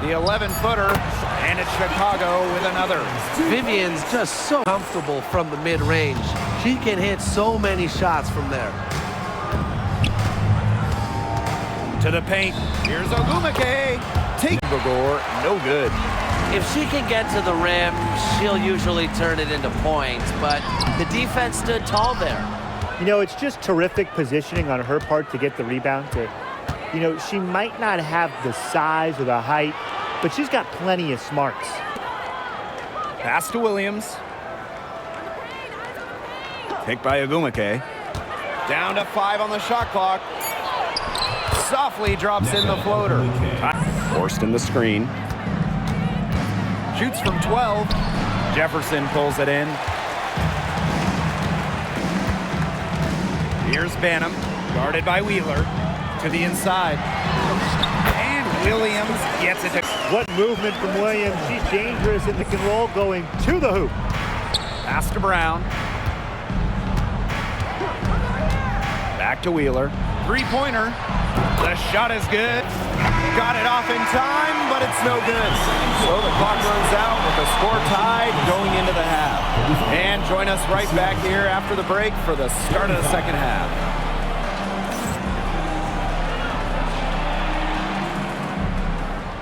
The 11-footer, and it's Chicago with another. Vivian's just so comfortable from the mid-range. She can hit so many shots from there. To the paint. Here's Ogumake. Take Bagor. No good. If she can get to the rim, she'll usually turn it into points, but the defense stood tall there. You know, it's just terrific positioning on her part to get the rebound. You know, she might not have the size or the height, but she's got plenty of smarts. Pass to Williams. Picked by Ogumake. Down to 5 on the shot clock. Softly drops in the floater. Forced in the screen. Shoots from 12. Jefferson pulls it in. Here's Banham, guarded by Wheeler. To the inside. And Williams gets it to... What movement from Williams. She's dangerous in the pick and roll, going to the hoop. Pass to Brown. Back to Wheeler. Three-pointer. The shot is good. Got it off in time, but it's no good. So the clock runs out with the score tied going into the half. And join us right back here after the break for the start of the second half.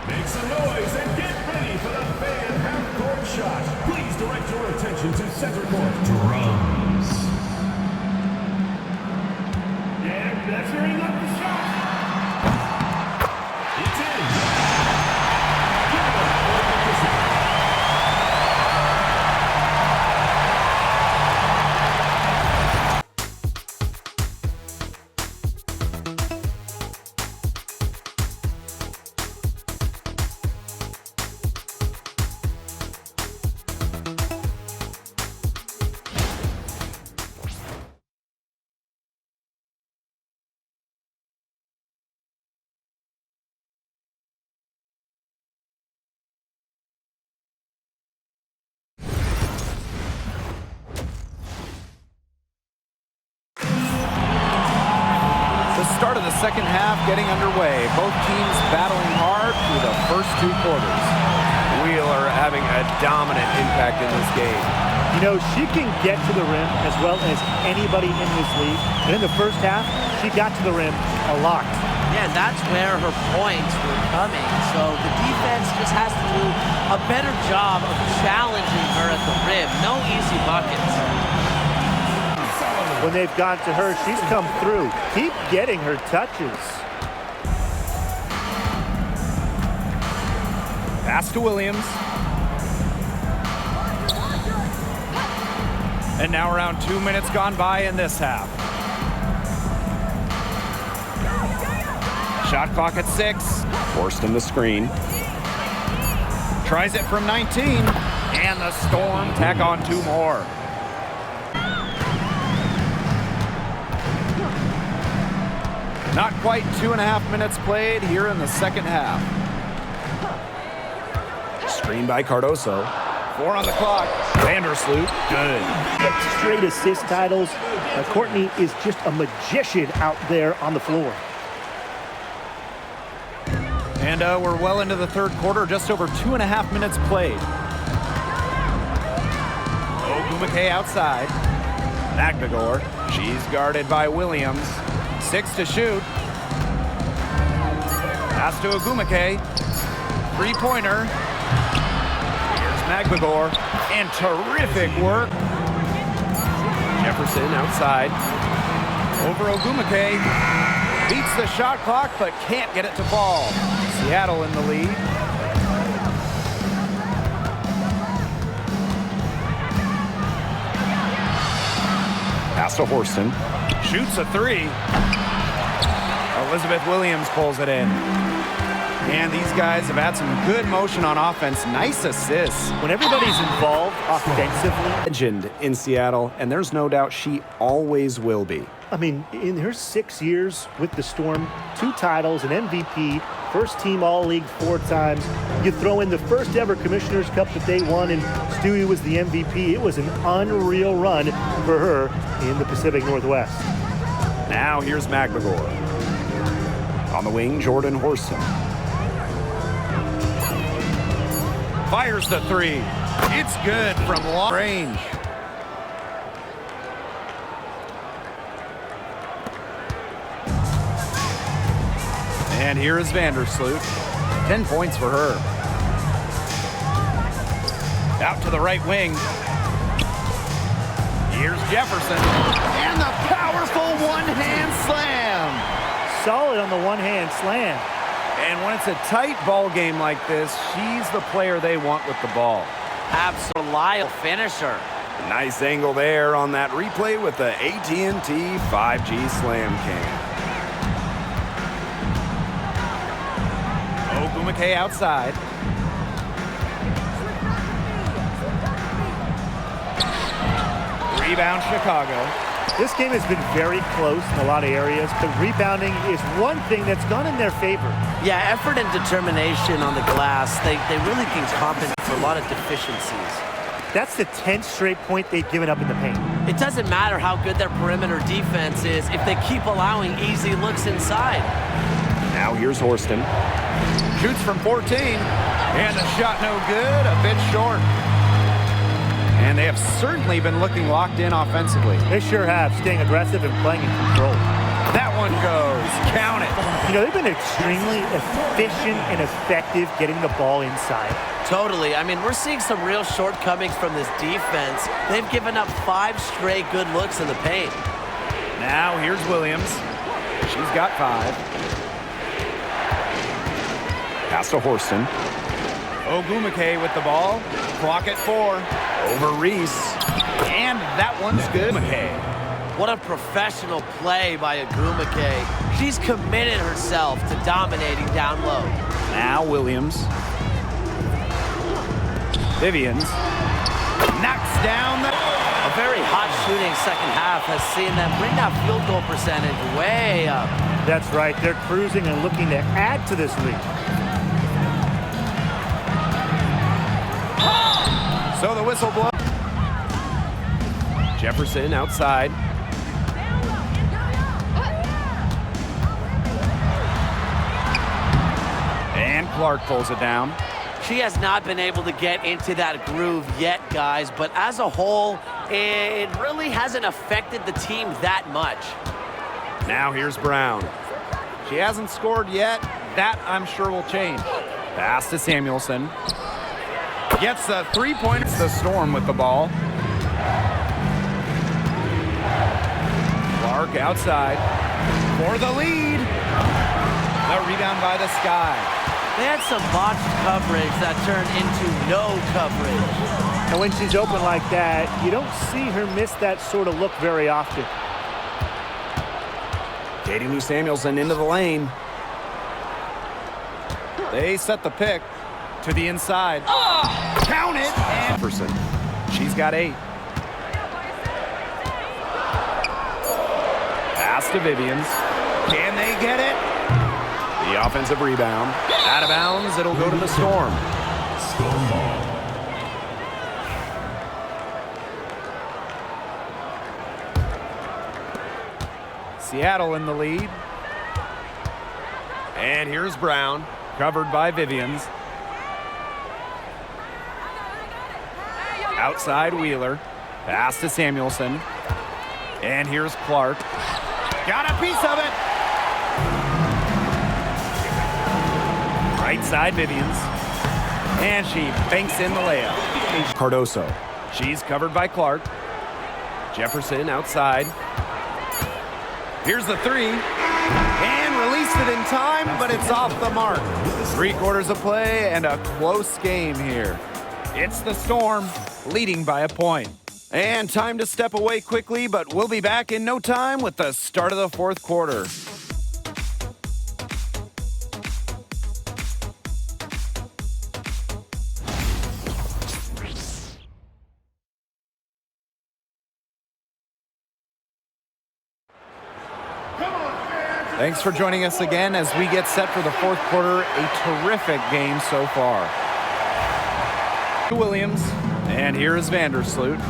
Make some noise and get ready for the fan half-court shot. Please direct your attention to center court. Drums. And measuring up the shot. It's in. Give it up for the participant. Start of the second half getting underway. Both teams battling hard through the first 2 quarters. Wheeler having a dominant impact in this game. You know, she can get to the rim as well as anybody in this league. And in the first half, she got to the rim a lot. Yeah, that's where her points were coming. So the defense just has to do a better job of challenging her at the rim. No easy buckets. When they've gone to her, she's come through. Keep getting her touches. Pass to Williams. And now around 2 minutes gone by in this half. Shot clock at 6. Forced in the screen. Tries it from 19. And the Storm tack on 2 more. Not quite 2.5 minutes played here in the second half. Screen by Cardoso. 4 on the clock. Vandersloot, good. Straight assist titles. Courtney is just a magician out there on the floor. And we're well into the third quarter, just over 2.5 minutes played. Ogumake outside. Magdagor, she's guarded by Williams. 6 to shoot. Pass to Ogumake. Three-pointer. Here's Magdagor. And terrific work. Jefferson outside. Over Ogumake. Beats the shot clock, but can't get it to fall. Seattle in the lead. Pass to Horston. Shoots a 3. Elizabeth Williams pulls it in. And these guys have had some good motion on offense. Nice assists. When everybody's involved offensively. Legend in Seattle, and there's no doubt she always will be. I mean, in her 6 years with the Storm, 2 titles, an MVP, first team All-League 4 times. You throw in the first ever Commissioner's Cup that they won, and Stewie was the MVP. It was an unreal run for her in the Pacific Northwest. Now here's Magdagor. On the wing, Jordan Horston. Fires the three. It's good from long range. And here is Vandersloot. 10 points for her. Out to the right wing. Here's Jefferson. And the powerful one-hand slam. Solid on the one-hand slam. And when it's a tight ball game like this, she's the player they want with the ball. Absolute reliable finisher. Nice angle there on that replay with the AT&T 5G Slam Cam. Ogumake outside. Rebound Chicago. This game has been very close in a lot of areas, but rebounding is one thing that's gone in their favor. Yeah, effort and determination on the glass, they really can compensate for a lot of deficiencies. That's the 10th straight point they've given up in the paint. It doesn't matter how good their perimeter defense is if they keep allowing easy looks inside. Now here's Horston. Shoots from 14, and a shot no good, a bit short. And they have certainly been looking locked in offensively. They sure have, staying aggressive and playing in control. That one goes. Count it. You know, they've been extremely efficient and effective getting the ball inside. Totally. I mean, we're seeing some real shortcomings from this defense. They've given up 5 straight good looks in the paint. Now here's Williams. She's got 5. Pass to Horston. Ogumake with the ball. Clock at 4. Over Reese. And that one's good. McKay. What a professional play by Ogumake. She's committed herself to dominating down low. Now Williams. Vivians. Knocks down the... A very hot shooting second half has seen them bring that field goal percentage way up. That's right. They're cruising and looking to add to this lead. So the whistle blows. Jefferson outside. And Clark pulls it down. She has not been able to get into that groove yet, guys, but as a whole, it really hasn't affected the team that much. Now here's Brown. She hasn't scored yet. That, I'm sure, will change. Pass to Samuelson. Gets the three-pointer. The Storm with the ball. Clark outside for the lead. The rebound by the Sky. They had some botched coverage that turned into no coverage. And when she's open like that, you don't see her miss that sort of look very often. Katie Lou Samuelson into the lane. They set the pick to the inside. Count it! And Jefferson. She's got 8. Pass to Vivians. Can they get it? The offensive rebound. Out of bounds, it'll go to the Storm. Storm ball. Seattle in the lead. And here's Brown, covered by Vivians. Outside Wheeler. Pass to Samuelson. And here's Clark. Got a piece of it. Right side Vivians. And she banks in the layup. Cardoso. She's covered by Clark. Jefferson outside. Here's the 3. And released it in time, but it's off the mark. 3/4 of play and a close game here. It's the Storm leading by a point. And time to step away quickly, but we'll be back in no time with the start of the 4th quarter. Thanks for joining us again as we get set for the 4th quarter. A terrific game so far. Williams, and here is Vandersloot.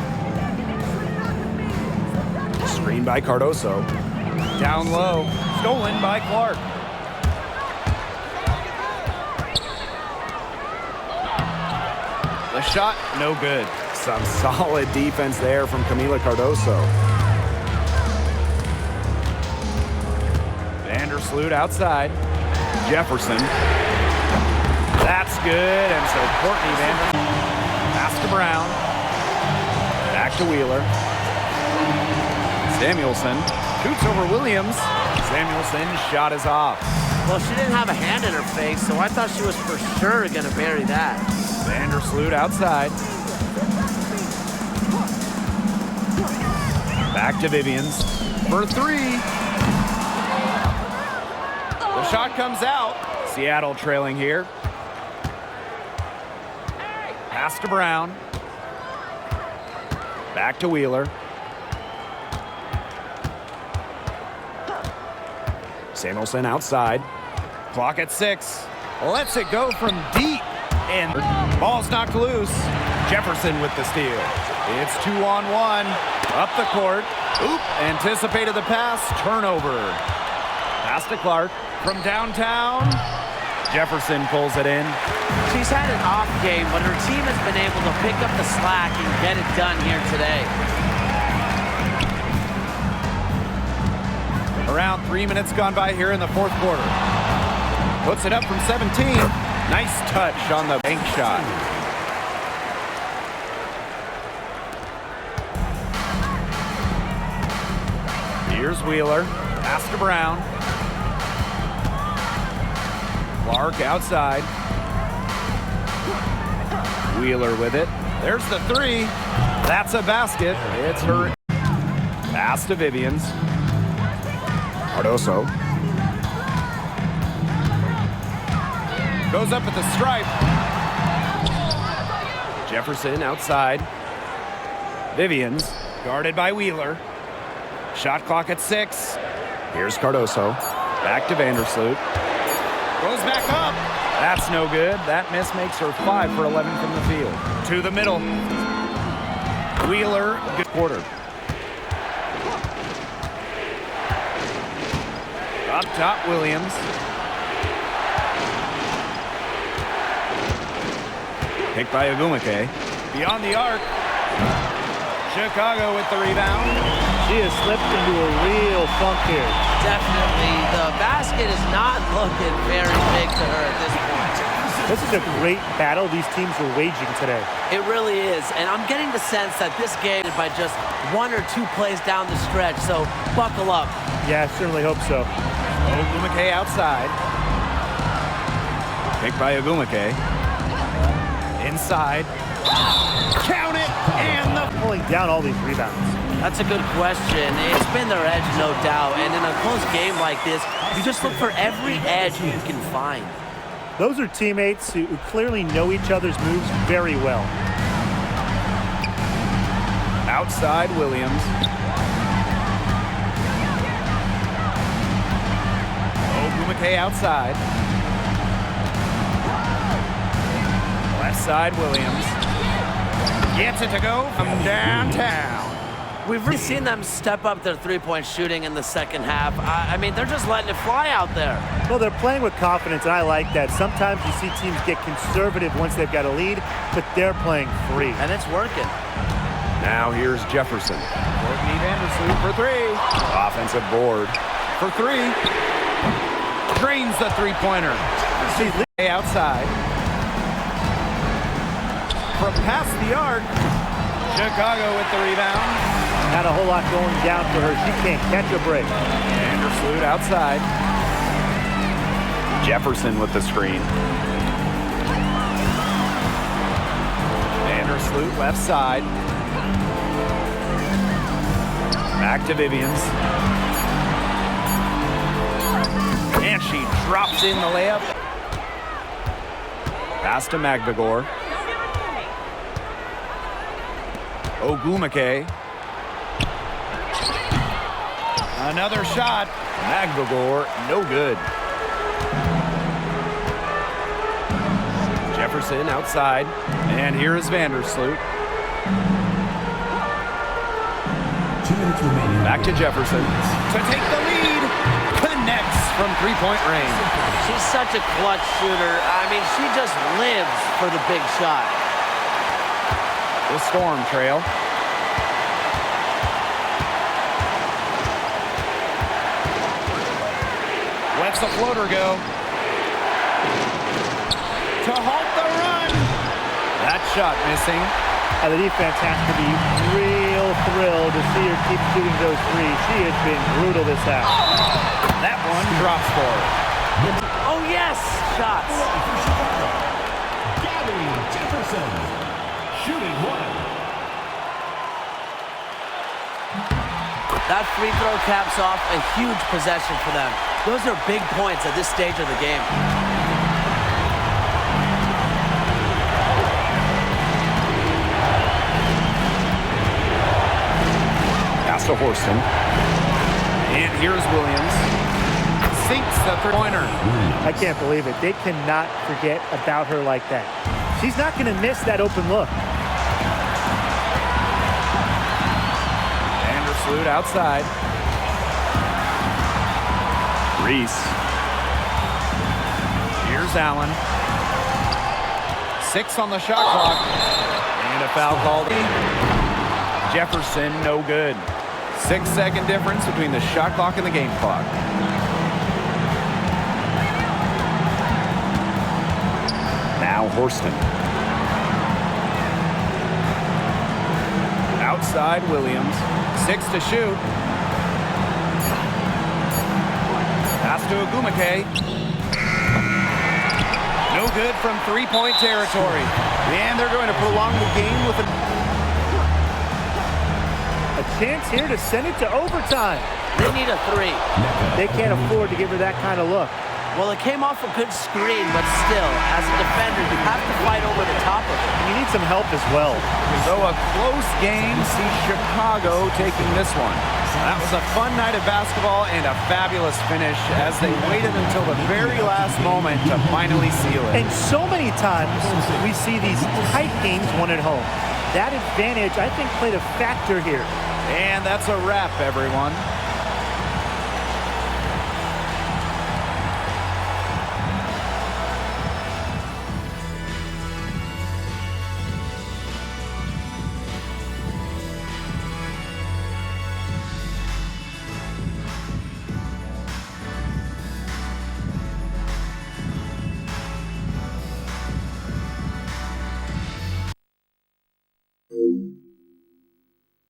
Screen by Cardoso. Down low, stolen by Clark. The shot, no good. Some solid defense there from Camila Cardoso. Vandersloot outside. Jefferson. That's good, and so Courtney pass to Brown. Back to Wheeler. Samuelson shoots over Williams. Samuelson's shot is off. Well, she didn't have a hand in her face, so I thought she was for sure going to bury that. Vandersloot outside. Back to Vivians for three. The shot comes out. Seattle trailing here. Pass to Brown. Back to Wheeler. Samuelson outside. Clock at 6. Lets it go from deep. And ball's knocked loose. Jefferson with the steal. It's 2-on-1. Up the court. Oop. Anticipated the pass. Turnover. Pass to Clark. From downtown. Jefferson pulls it in. She's had an off game, but her team has been able to pick up the slack and get it done here today. Around 3 minutes gone by here in the fourth quarter. Puts it up from 17. Nice touch on the bank shot. Here's Wheeler. Pass to Brown. Clark outside. Wheeler with it. There's the three. That's a basket. It's her. Pass to Vivians. Cardoso. Goes up at the stripe. Jefferson outside. Vivians guarded by Wheeler. Shot clock at 6. Here's Cardoso. Back to Vandersloot. Goes back up. That's no good. That miss makes her 5 for 11 from the field. To the middle. Wheeler, good quarter. Up top, Williams. Picked by Ogumake. Beyond the arc. Chicago with the rebound. She has slipped into a real funk here. Definitely. The basket is not looking very big to her at this point. This is a great battle these teams are waging today. It really is. And I'm getting the sense that this game is by just 1 or 2 plays down the stretch. So buckle up. Yeah, I certainly hope so. Ogumake outside. Picked by Ogumake. Inside. Count it! And the Pulling down all these rebounds. That's a good question. It's been their edge, no doubt. And in a close game like this, you just look for every edge you can find. Those are teammates who clearly know each other's moves very well. outside Williams. Ogumake outside. Left side Williams. Gets it to go from downtown. We've really seen them step up their three-point shooting in the second half. I mean, they're just letting it fly out there. Well, they're playing with confidence, and I like that. Sometimes you see teams get conservative once they've got a lead, but they're playing free. And it's working. Now here's Jefferson. Courtney Vandersloot for three. Offensive board for three. Drains the three-pointer. She's outside. From past the arc, Chicago with the rebound. Not a whole lot going down for her. She can't catch a break. Vandersloot outside. Jefferson with the screen. Vandersloot left side. Back to Vivians. And she drops in the layup. Pass to Magdagor. Ogumake. Another shot. Magdagor, no good. Jefferson outside. And here is Vandersloot. 2 minutes remaining. Back to Jefferson. To take the lead. Connects from three-point range. She's such a clutch shooter. I mean, she just lives for the big shot. The Storm trail. Lets the floater go. To halt the run. That shot missing. The defense has to be real thrilled to see her keep shooting those threes. She has been brutal this half. That one drops for her. Oh, yes! Shots. Gabby Jefferson, shooting one. That free throw caps off a huge possession for them. Those are big points at this stage of the game. Pass to Horston. And here's Williams. Sinks the three-pointer. I can't believe it. They cannot forget about her like that. She's not going to miss that open look. Vandersloot outside. Reese. Here's Allen. 6 on the shot clock. And a foul called. Jefferson, no good. 6-second difference between the shot clock and the game clock. Now Horston. Outside Williams. 6 to shoot. Pass to Agumake. No good from three-point territory. And they're going to prolong the game with A chance here to send it to overtime. They need a three. They can't afford to give her that kind of look. Well, it came off a good screen, but still, as a defender, you have to fight over the top of it. You need some help as well. So a close game sees Chicago taking this one. That was a fun night of basketball and a fabulous finish as they waited until the very last moment to finally seal it. And so many times we see these tight games won at home. That advantage, I think, played a factor here. And that's a wrap, everyone.